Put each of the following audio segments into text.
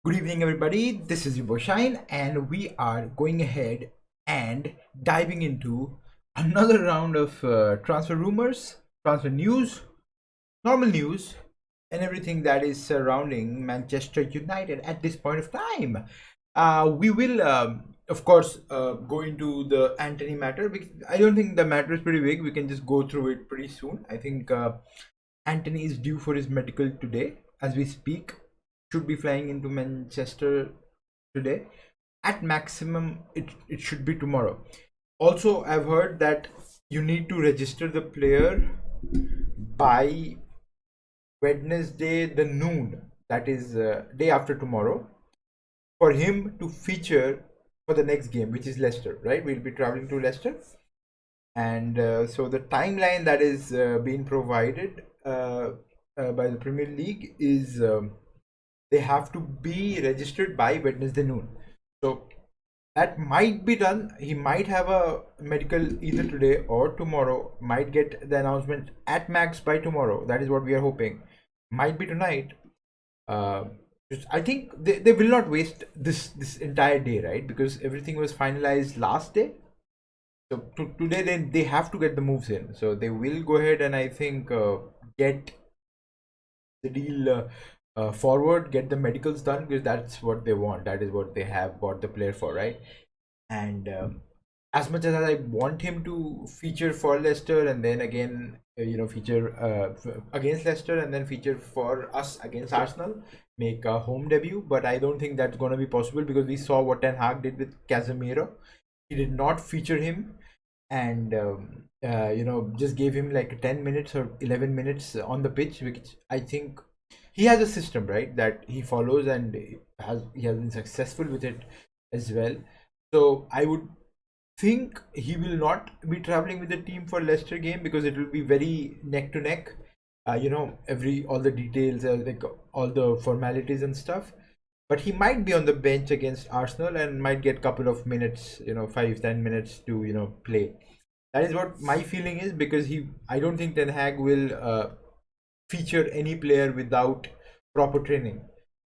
Good evening, everybody. This is your boy Shine, and we are going ahead and diving into another round of transfer rumors, transfer news, normal news, and everything that is surrounding Manchester United at this point of time. We will, of course, go into the Anthony matter because I don't think the matter is pretty big. We can just go through it pretty soon. I think Anthony is due for his medical today as we speak. Should be flying into Manchester today. At maximum, it should be tomorrow. Also, I've heard that you need to register the player by Wednesday the noon, that is day after tomorrow, for him to feature for the next game, which is Leicester, right? We'll be traveling to Leicester, and so the timeline that is being provided by the Premier League is they have to be registered by Wednesday noon. So that might be done. He might have a medical either today or tomorrow. Might get the announcement at max by tomorrow. That is what we are hoping. Might be tonight. Uh, I think they will not waste this entire day, right? Because everything was finalized last day. So today they have to get the moves in. So they will go ahead and I think get the deal forward, get the medicals done because that's what they want. That is what they have bought the player for, right? And as much as I want him to feature for Leicester and then again, feature against Leicester and then feature for us against Arsenal, make a home debut, but I don't think that's going to be possible because we saw what Ten Hag did with Casemiro. He did not feature him and just gave him like 10 minutes or 11 minutes on the pitch, which I think he has a system, right, that he follows and he has been successful with it as well. So I would think he will not be traveling with the team for Leicester game because it will be very neck to neck. Every all the details, like all the formalities and stuff. But he might be on the bench against Arsenal and might get couple of minutes, 5-10 minutes to play. That is what my feeling is because I don't think Ten Hag will feature any player without proper training.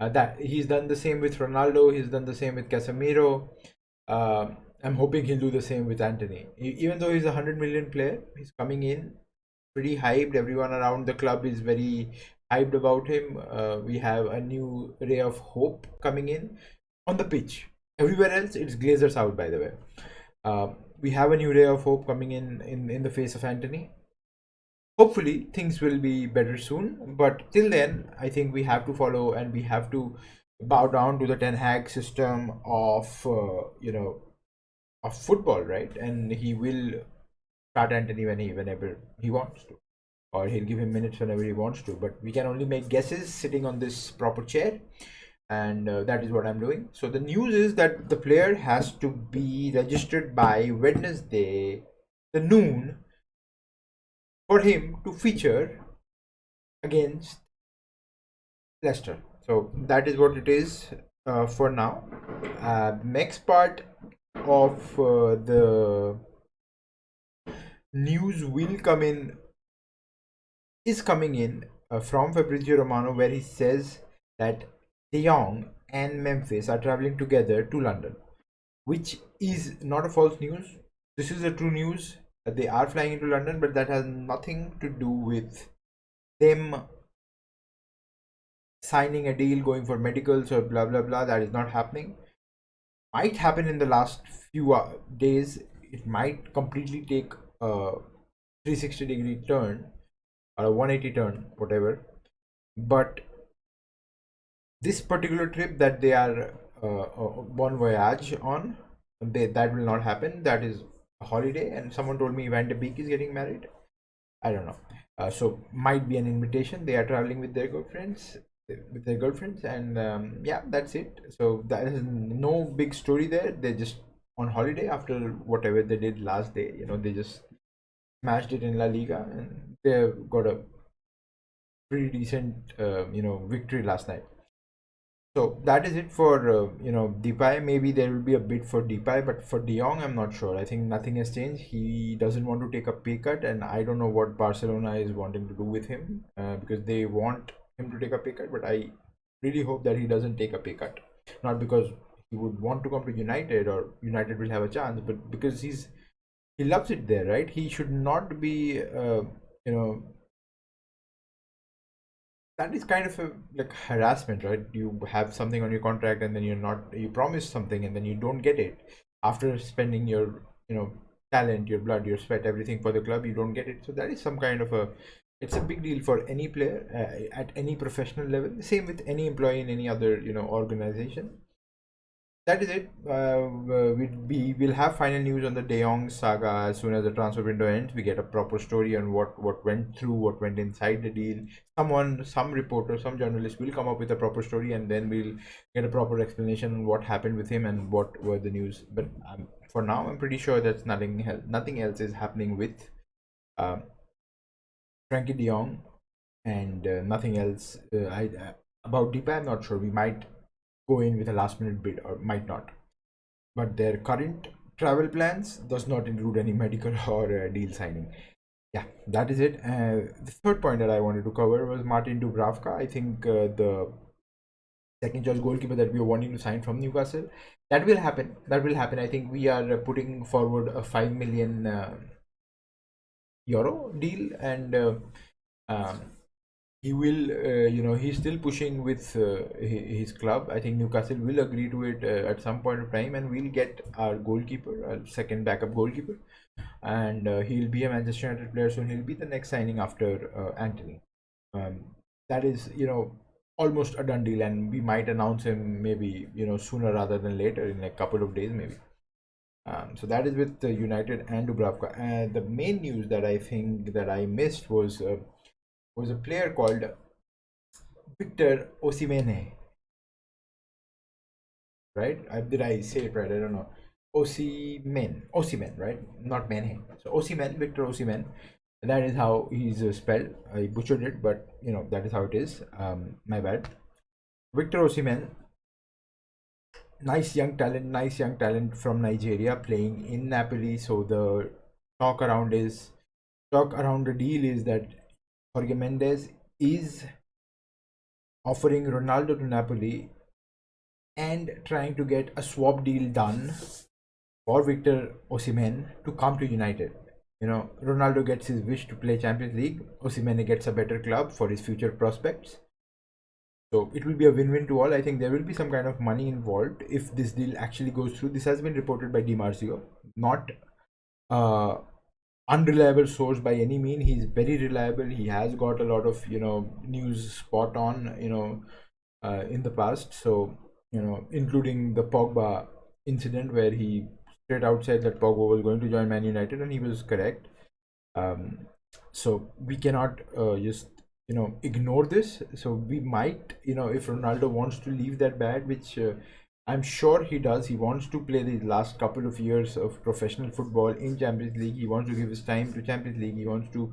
That he's done the same with Ronaldo. He's done the same with Casemiro. Uh, I'm hoping he'll do the same with Anthony. Even though he's a 100 million player, he's coming in pretty hyped. Everyone around the club is very hyped about him. We have a new ray of hope coming in on the pitch. Everywhere else, it's Glazers out. By the way, we have a new ray of hope coming in the face of Anthony. Hopefully, things will be better soon. But till then, I think we have to follow and we have to bow down to the Ten Hag system of of football, right? And he will start Anthony whenever he wants to, or he'll give him minutes whenever he wants to. But we can only make guesses sitting on this proper chair, and that is what I'm doing. So the news is that the player has to be registered by Wednesday, the noon, for him to feature against Leicester. So that is what it is for now. Next part of the news will come in is coming in from Fabrizio Romano, where he says that Jong and Memphis are traveling together to London, which is not a false news. This is the true news. They are flying into London, but that has nothing to do with them signing a deal, going for medicals, or blah blah blah. That is not happening. Might happen in the last few days. It might completely take a 360-degree turn or a 180 turn, whatever. But this particular trip that they are bon voyage on, that will not happen. That is a holiday, and someone told me Van de Beek is getting married. I don't know. So might be an invitation. They are traveling with their girlfriends, and yeah, that's it. So there is no big story there. They're just on holiday after whatever they did last day. They just smashed it in La Liga, and they got a pretty decent victory last night. So that is it for Depay. Maybe there will be a bid for Depay, but for De Jong, I'm not sure. I think nothing has changed. He doesn't want to take a pay cut, and I don't know what Barcelona is wanting to do with him because they want him to take a pay cut, but I really hope that he doesn't take a pay cut, not because he would want to come to United or United will have a chance, but because he loves it there, right? He should not be, you know, that is kind of a like harassment, right? You have something on your contract and then you promise something and then you don't get it after spending your, talent, your blood, your sweat, everything for the club. You don't get it, so that is some kind of a, it's a big deal for any player at any professional level. Same with any employee in any other, organization. That is it. We'll have final news on the De Jong saga as soon as the transfer window ends. We get a proper story on what went through, what went inside the deal. Some reporter, some journalist will come up with a proper story, and then we'll get a proper explanation on what happened with him and what were the news. But for now, I'm pretty sure that nothing else is happening with um, Frankie De Jong, and nothing else. About Deepa, I'm not sure. We might go in with a last minute bid or might not, but their current travel plans does not include any medical or deal signing. Yeah, that is it. The third point that I wanted to cover was Martin Dubravka. I think the second choice goalkeeper that we were wanting to sign from Newcastle, that will happen. That will happen. I think we are putting forward a 5 million euro deal, and um, he will, he's still pushing with his club. I think Newcastle will agree to it at some point of time, and we'll get our goalkeeper, our second backup goalkeeper, and he'll be a Manchester United player soon. He'll be the next signing after Anthony. That is, almost a done deal, and we might announce him maybe, sooner rather than later, in like a couple of days maybe. So that is with United and Dubravka. And the main news that I think that I missed was a player called Victor Osimhen, right? Did I say it right? I don't know. Osimhen, right? Not Menhe. So Osimhen, Victor Osimhen. That is how he's spelled. I butchered it, but that is how it is. My bad. Victor Osimhen, nice young talent from Nigeria, playing in Napoli. So the talk around the deal is that Jorge Mendes is offering Ronaldo to Napoli and trying to get a swap deal done for Victor Osimhen to come to United. Ronaldo gets his wish to play Champions League. Osimhen gets a better club for his future prospects. So it will be a win-win to all. I think there will be some kind of money involved if this deal actually goes through. This has been reported by Di Marzio, not uh, unreliable source by any mean. He's very reliable. He has got a lot of news spot on in the past. So including the Pogba incident where he straight out said that Pogba was going to join Man United, and he was correct. So we cannot just ignore this. So we might, if Ronaldo wants to leave that bad, which I'm sure he does. He wants to play the last couple of years of professional football in Champions League. He wants to give his time to Champions League. He wants to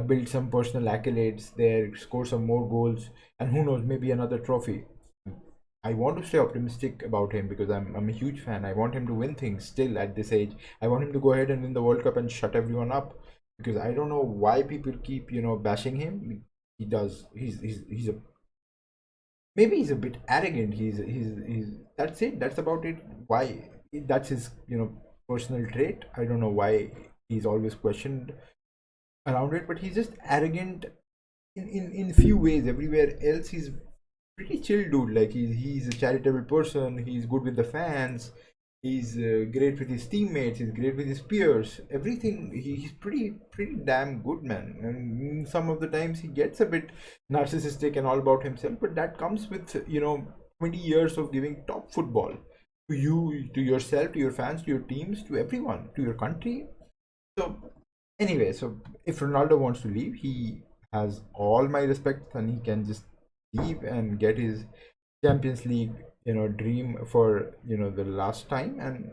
build some personal accolades there, score some more goals, and who knows, maybe another trophy. I want to stay optimistic about him because I'm a huge fan. I want him to win things still at this age. I want him to go ahead and win the World Cup and shut everyone up, because I don't know why people keep bashing him. He does. He's a, maybe he's a bit arrogant. He's that's it. That's about it. Why? That's his personal trait. I don't know why he's always questioned around it, but he's just arrogant in few ways. Everywhere else he's pretty chill dude. Like he's a charitable person. He's good with the fans. He's great with his teammates. He's great with his peers. Everything. He's pretty damn good, man. And some of the times he gets a bit narcissistic and all about himself, but that comes with 20 years of giving top football to you, to yourself, to your fans, to your teams, to everyone, to your country. So anyway, so if Ronaldo wants to leave, he has all my respect, and he can just leave and get his Champions League, dream for the last time, and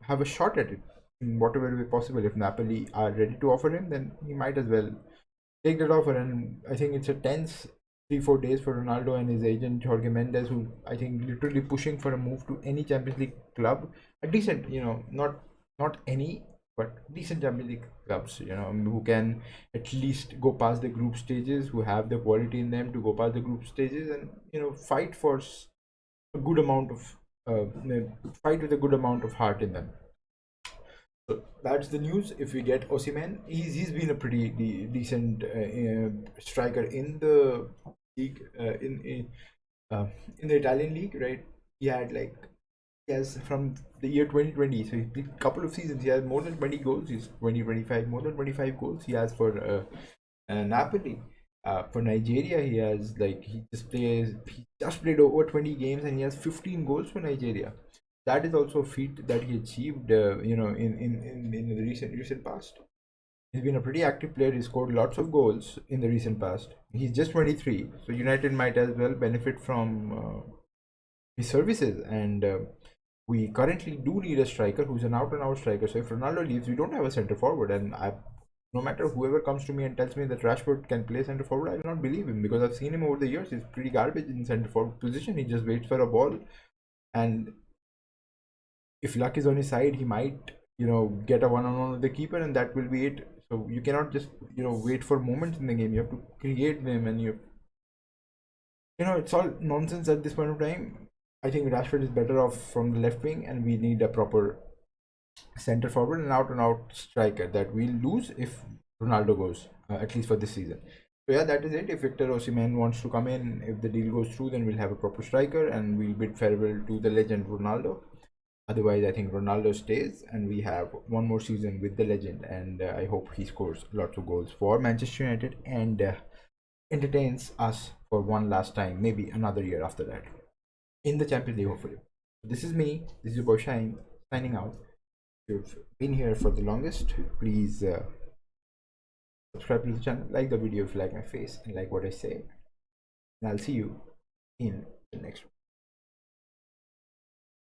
have a shot at it in whatever way possible. If Napoli are ready to offer him, then he might as well take that offer. And I think it's a tense 3-4 days for Ronaldo and his agent Jorge Mendes, who I think literally pushing for a move to any Champions League club, a decent, not any but decent Champions League clubs, who can at least go past the group stages, who have the quality in them to go past the group stages, and fight for a good amount of fight with a good amount of heart in them. So that's the news. If we get Osimhen, he's been a pretty decent striker in the league, in the Italian league, right? He had like he has from the year 2020, so he's played a couple of seasons. He has more than 20 goals. He's 25, more than 25 goals. He has for Napoli. For Nigeria, he just played over 20 games and he has 15 goals for Nigeria. That is also a feat that he achieved, in the recent past. He's been a pretty active player. He scored lots of goals in the recent past. He's just 23, so United might as well benefit from his services. And we currently do need a striker who's an out-and-out striker. So if Ronaldo leaves, we don't have a centre forward, and no matter whoever comes to me and tells me that Rashford can play centre forward, I will not believe him, because I've seen him over the years. He's pretty garbage in centre forward position. He just waits for a ball, and if luck is on his side, he might get a one-on-one with the keeper, and that will be it. So you cannot just wait for moments in the game. You have to create them, and it's all nonsense at this point of time. I think Rashford is better off from the left wing, and we need a proper center forward and out striker that we'll lose if Ronaldo goes, at least for this season. So yeah, that is it. If Victor Osimhen wants to come in, if the deal goes through, then we'll have a proper striker and we'll bid farewell to the legend Ronaldo. Otherwise, I think Ronaldo stays and we have one more season with the legend, and I hope he scores lots of goals for Manchester United and entertains us for one last time, maybe another year after that, in the Champions League, hopefully. This is me, this is your boy Shine, signing out. If you've been here for the longest, please subscribe to the channel, like the video if you like my face and like what I say, and I'll see you in the next one.